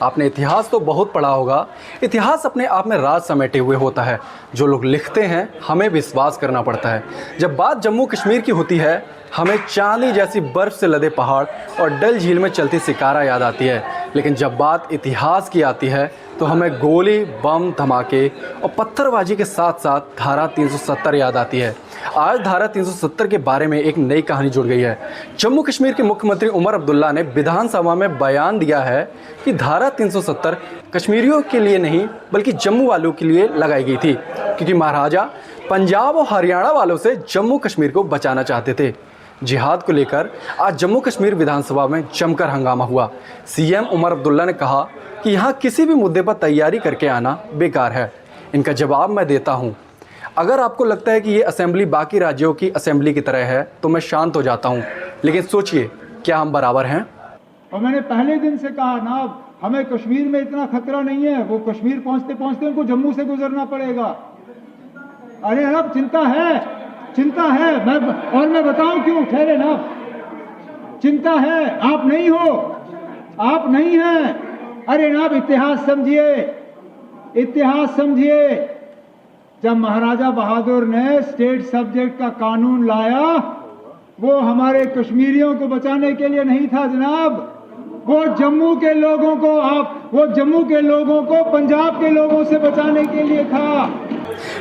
आपने इतिहास तो बहुत पढ़ा होगा। इतिहास अपने आप में राज समेटे हुए होता है। जो लोग लिखते हैं हमें विश्वास करना पड़ता है। जब बात जम्मू कश्मीर की होती है हमें चांदी जैसी बर्फ़ से लदे पहाड़ और डल झील में चलती शिकारा याद आती है। लेकिन जब बात इतिहास की आती है तो हमें गोली, बम, धमाके और पत्थरबाजी के साथ साथ धारा 370 याद आती है। आज धारा 370 के बारे में एक नई कहानी जुड़ गई है। जम्मू कश्मीर के मुख्यमंत्री उमर अब्दुल्ला ने विधानसभा में बयान दिया है कि धारा 370 कश्मीरियों के लिए नहीं बल्कि जम्मू वालों के लिए लगाई गई थी, क्योंकि महाराजा पंजाब और हरियाणा वालों से जम्मू कश्मीर को बचाना चाहते थे। जिहाद को लेकर आज जम्मू कश्मीर विधानसभा में जमकर हंगामा हुआ। सीएम उमर अब्दुल्ला ने कहा कि यहाँ किसी भी मुद्दे पर तैयारी करके आना बेकार है। इनका जवाब मैं देता हूँ। अगर आपको लगता है कि ये असेंबली बाकी राज्यों की असेंबली की तरह है तो मैं शांत हो जाता हूँ, लेकिन सोचिए, क्या हम बराबर हैं? और मैंने पहले दिन से कहा ना, हमें कश्मीर में इतना खतरा नहीं है। वो कश्मीर पहुंचते पहुंचते उनको जम्मू से गुजरना पड़ेगा। अरे अब चिंता है। मैं बताऊं क्यों? ठहरे ना, चिंता है। आप नहीं हैं। अरे ना, इतिहास समझिए। जब महाराजा बहादुर ने स्टेट सब्जेक्ट का कानून लाया वो हमारे कश्मीरियों को बचाने के लिए नहीं था जनाब। वो जम्मू के लोगों को पंजाब के लोगों से बचाने के लिए था।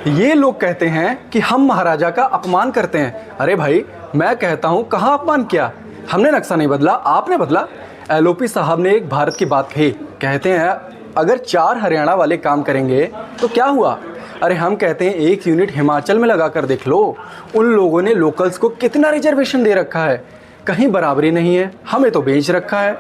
ये लोग कहते हैं कि हम महाराजा का अपमान करते हैं। अरे भाई, मैं कहता हूँ कहाँ अपमान किया? हमने नक्शा नहीं बदला, आपने बदला। एलओपी साहब ने एक भारत की बात कही। कहते हैं अगर 4 हरियाणा वाले काम करेंगे तो क्या हुआ? अरे हम कहते हैं 1 यूनिट हिमाचल में लगा कर देख लो। उन लोगों ने लोकल्स को कितना रिजर्वेशन दे रखा है। कहीं बराबरी नहीं है, हमें तो बेच रखा है।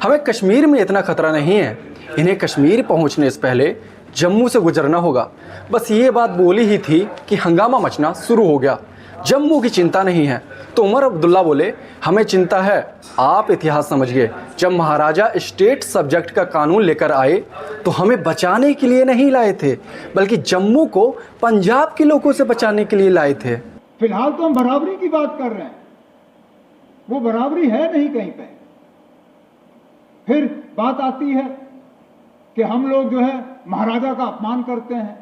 हमें कश्मीर में इतना खतरा नहीं है। इन्हें कश्मीर पहुंचने से पहले जम्मू से गुजरना होगा। बस ये बात बोली ही थी कि हंगामा मचना शुरू हो गया। जम्मू की चिंता नहीं है तो उमर अब्दुल्ला बोले हमें चिंता है। आप इतिहास समझिए, जब महाराजा स्टेट सब्जेक्ट का कानून लेकर आए तो हमें बचाने के लिए नहीं लाए थे बल्कि जम्मू को पंजाब के लोगों से बचाने के लिए लाए थे। फिलहाल तो हम बराबरी की बात कर रहे हैं, वो बराबरी है नहीं कहीं पे। फिर बात आती है कि हम लोग जो है महाराजा का अपमान करते हैं।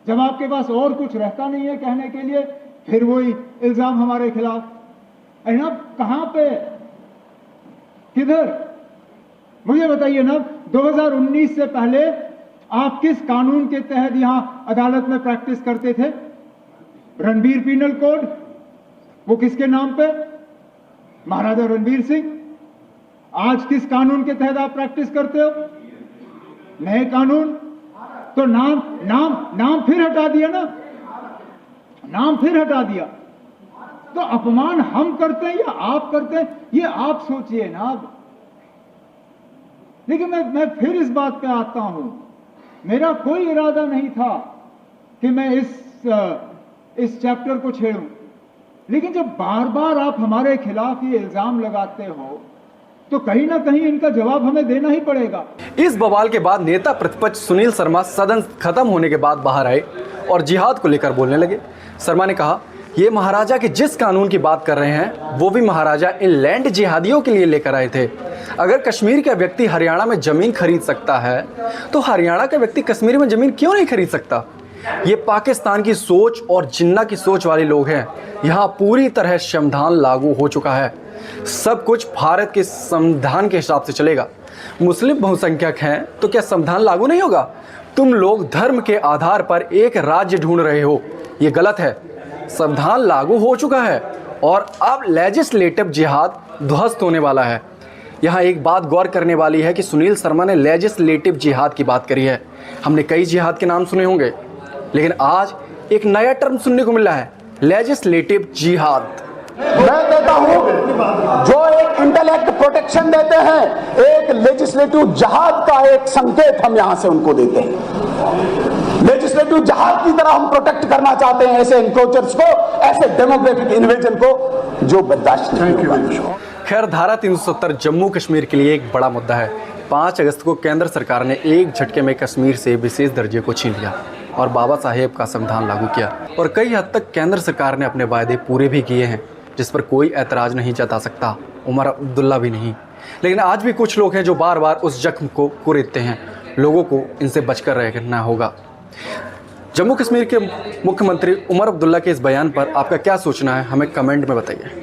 जब आपके पास और कुछ रहता नहीं है कहने के लिए, फिर वही इल्जाम हमारे खिलाफ। अरे ना, कहां पे, किधर? मुझे बताइए ना, 2019 से पहले आप किस कानून के तहत यहां अदालत में प्रैक्टिस करते थे? रणबीर पीनल कोड, वो किसके नाम पे? महाराजा रणबीर सिंह। आज किस कानून के तहत आप प्रैक्टिस करते हो? नए कानून। तो नाम फिर हटा दिया ना, नाम फिर हटा दिया। तो अपमान हम करते हैं या आप करते हैं, ये आप सोचिए ना। लेकिन मैं फिर इस बात पे आता हूं, मेरा कोई इरादा नहीं था कि मैं इस चैप्टर को छेड़ूं। लेकिन जब बार बार आप हमारे खिलाफ ये इल्जाम लगाते हो तो कहीं ना कहीं इनका जवाब हमें देना ही पड़ेगा। इस बवाल के बाद नेता प्रतिपक्ष सुनील शर्मा सदन खत्म होने के बाद बाहर आए और जिहाद को लेकर बोलने लगे। शर्मा ने कहा, ये महाराजा के जिस कानून की बात कर रहे हैं वो भी महाराजा इन लैंड जिहादियों के लिए लेकर आए थे। अगर कश्मीर का व्यक्ति हरियाणा में जमीन खरीद सकता है तो हरियाणा का व्यक्ति कश्मीर में जमीन क्यों नहीं खरीद सकता? ये पाकिस्तान की सोच और जिन्ना की सोच वाले लोग हैं। यहाँ पूरी तरह संविधान लागू हो चुका है। सब कुछ भारत के संविधान के हिसाब से चलेगा। मुस्लिम बहुसंख्यक हैं तो क्या संविधान लागू नहीं होगा? तुम लोग धर्म के आधार पर एक राज्य ढूंढ रहे हो, ये गलत है। संविधान लागू हो चुका है और अब लेजिस्लेटिव जिहाद ध्वस्त होने वाला है। यहाँ एक बात गौर करने वाली है कि सुनील शर्मा ने लेजिस्लेटिव जिहाद की बात करी है। हमने कई जिहाद के नाम सुने होंगे, लेकिन आज एक नया टर्म सुनने को मिला है, लेजिस्लेटिव जिहाद। मैं देता हूं, जो एक इंटेलेक्ट प्रोटेक्शन देते हैं, एक लेजिस्लेटिव जिहाद का एक संकेत हम यहां से उनको देते हैं। लेजिस्लेटिव जिहाद की तरह हम प्रोटेक्ट करना चाहते हैं ऐसे एनक्रोचर्स को, ऐसे डेमोक्रेटिक इन्वेजन को जो बर्दाश्त नहीं होगा। खैर, धारा 370 जम्मू कश्मीर के लिए एक बड़ा मुद्दा है। 5 अगस्त को केंद्र सरकार ने एक झटके में कश्मीर से विशेष दर्जे को छीन लिया और बाबा साहेब का संविधान लागू किया। और कई हद तक केंद्र सरकार ने अपने वायदे पूरे भी किए हैं, जिस पर कोई ऐतराज़ नहीं जता सकता, उमर अब्दुल्ला भी नहीं। लेकिन आज भी कुछ लोग हैं जो बार बार उस जख्म को कुरेदते हैं। लोगों को इनसे बचकर रहना होगा। जम्मू कश्मीर के मुख्यमंत्री उमर अब्दुल्ला के इस बयान पर आपका क्या सोचना है, हमें कमेंट में बताइए।